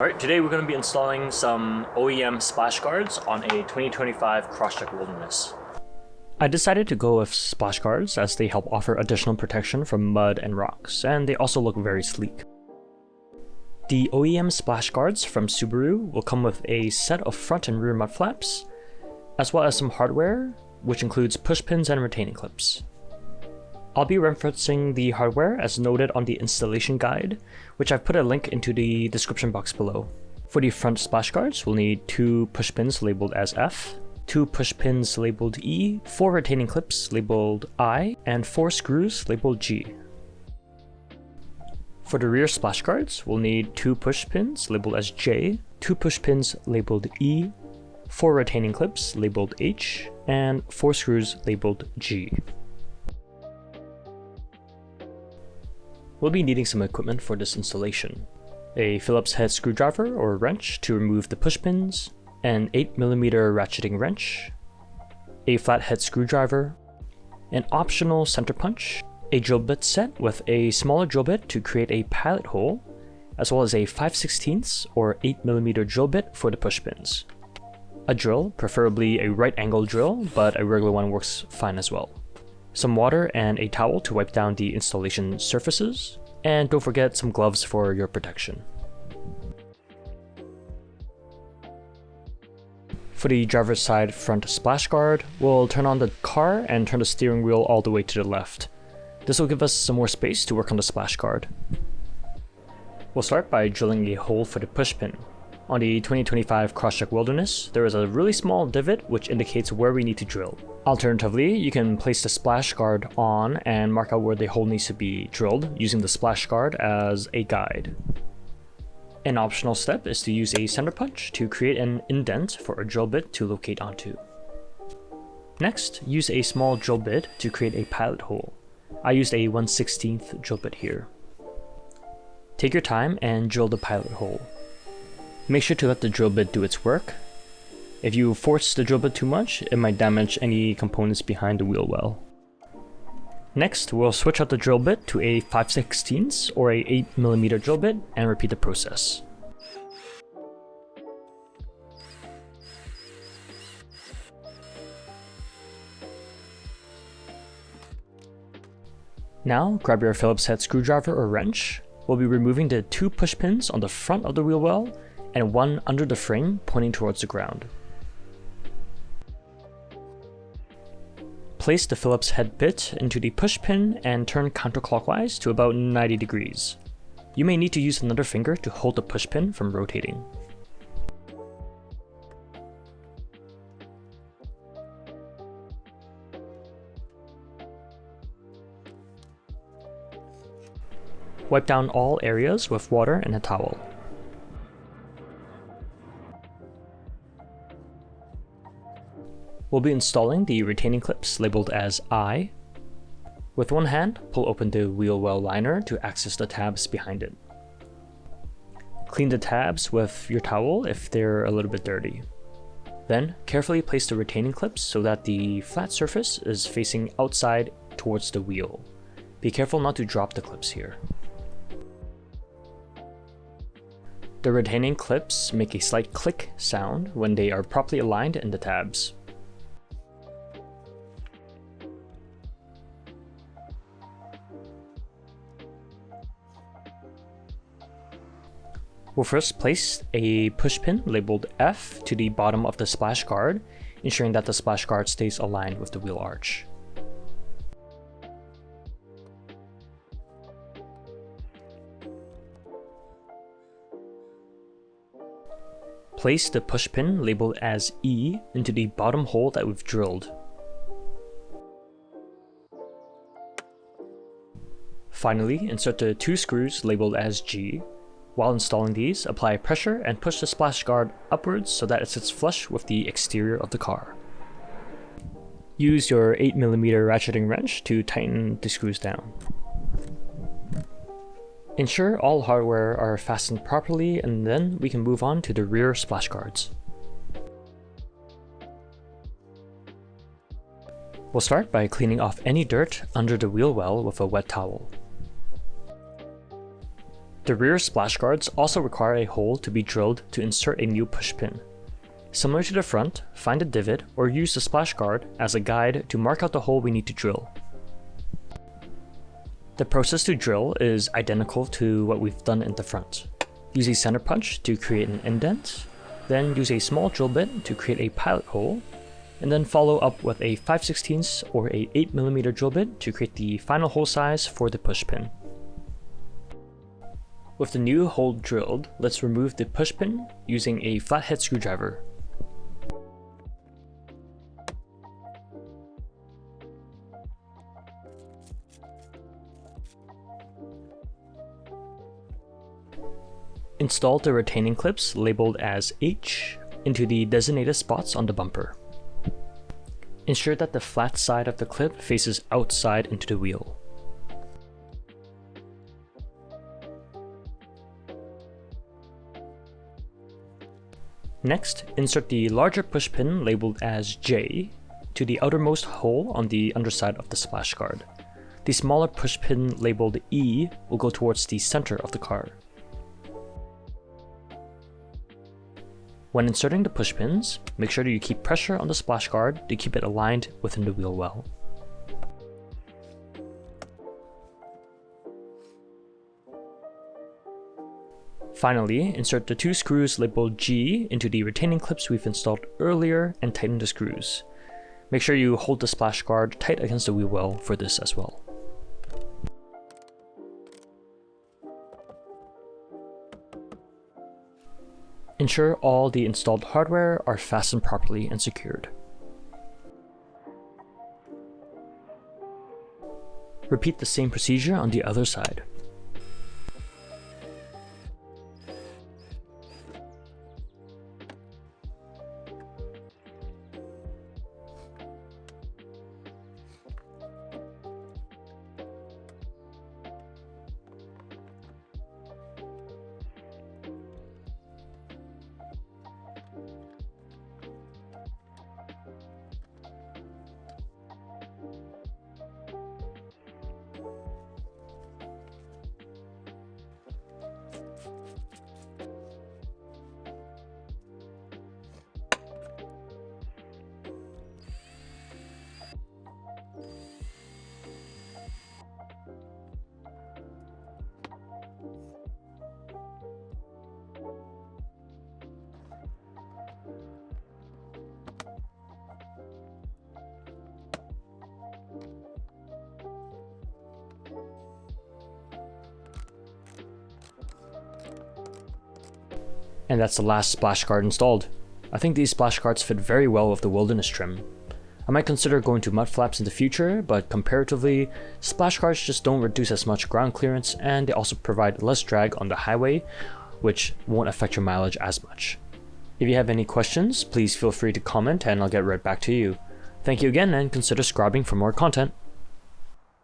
Alright, today we're going to be installing some OEM splash guards on a 2025 Crosstrek Wilderness. I decided to go with splash guards as they help offer additional protection from mud and rocks, and they also look very sleek. The OEM splash guards from Subaru will come with a set of front and rear mud flaps, as well as some hardware, which includes push pins and retaining clips. I'll be referencing the hardware as noted on the installation guide, which I've put a link into the description box below. For the front splash guards, we'll need 2 push pins labeled as F, 2 push pins labeled E, 4 retaining clips labeled I, and 4 screws labeled G. For the rear splash guards, we'll need 2 push pins labeled as J, 2 push pins labeled E, 4 retaining clips labeled H, and 4 screws labeled G. We'll be needing some equipment for this installation. A Phillips head screwdriver or wrench to remove the push pins, an 8mm ratcheting wrench, a flathead screwdriver, an optional center punch, a drill bit set with a smaller drill bit to create a pilot hole, as well as a 5/16 or 8mm drill bit for the push pins. A drill, preferably a right angle drill, but a regular one works fine as well. Some water and a towel to wipe down the installation surfaces, and don't forget some gloves for your protection. For the driver's side front splash guard, we'll turn on the car and turn the steering wheel all the way to the left. This will give us some more space to work on the splash guard. We'll start by drilling a hole for the push pin. On the 2025 Crosstrek Wilderness, there is a really small divot which indicates where we need to drill. Alternatively, you can place the splash guard on and mark out where the hole needs to be drilled using the splash guard as a guide. An optional step is to use a center punch to create an indent for a drill bit to locate onto. Next, use a small drill bit to create a pilot hole. I used a 1/16 drill bit here. Take your time and drill the pilot hole. Make sure to let the drill bit do its work. If you force the drill bit too much, it might damage any components behind the wheel well. Next, we'll switch out the drill bit to a 5/16 or a 8mm drill bit and repeat the process. Now, grab your Phillips head screwdriver or wrench. We'll be removing the 2 push pins on the front of the wheel well and 1 under the frame pointing towards the ground. Place the Phillips head bit into the push pin and turn counterclockwise to about 90 degrees. You may need to use another finger to hold the push pin from rotating. Wipe down all areas with water and a towel. We'll be installing the retaining clips labeled as I. With one hand, pull open the wheel well liner to access the tabs behind it. Clean the tabs with your towel if they're a little bit dirty. Then, carefully place the retaining clips so that the flat surface is facing outside towards the wheel. Be careful not to drop the clips here. The retaining clips make a slight click sound when they are properly aligned in the tabs. We'll first place a push pin labeled F to the bottom of the splash guard, ensuring that the splash guard stays aligned with the wheel arch. Place the push pin labeled as E into the bottom hole that we've drilled. Finally, insert the 2 screws labeled as G. While installing these, apply pressure and push the splash guard upwards so that it sits flush with the exterior of the car. Use your 8mm ratcheting wrench to tighten the screws down. Ensure all hardware are fastened properly, and then we can move on to the rear splash guards. We'll start by cleaning off any dirt under the wheel well with a wet towel. The rear splash guards also require a hole to be drilled to insert a new push pin. Similar to the front, find a divot or use the splash guard as a guide to mark out the hole we need to drill. The process to drill is identical to what we've done in the front. Use a center punch to create an indent, then use a small drill bit to create a pilot hole, and then follow up with a 5/16 or a 8mm drill bit to create the final hole size for the push pin. With the new hole drilled, let's remove the push pin using a flathead screwdriver. Install the retaining clips labeled as H into the designated spots on the bumper. Ensure that the flat side of the clip faces outside into the wheel. Next, insert the larger push pin labeled as J to the outermost hole on the underside of the splash guard. The smaller push pin labeled E will go towards the center of the car. When inserting the push pins, make sure that you keep pressure on the splash guard to keep it aligned within the wheel well. Finally, insert the two screws labeled G into the retaining clips we've installed earlier and tighten the screws. Make sure you hold the splash guard tight against the wheel well for this as well. Ensure all the installed hardware are fastened properly and secured. Repeat the same procedure on the other side. And that's the last splash guard installed. I think these splash guards fit very well with the Wilderness trim. I might consider going to mud flaps in the future, but comparatively, splash guards just don't reduce as much ground clearance and they also provide less drag on the highway, which won't affect your mileage as much. If you have any questions, please feel free to comment and I'll get right back to you. Thank you again and consider subscribing for more content.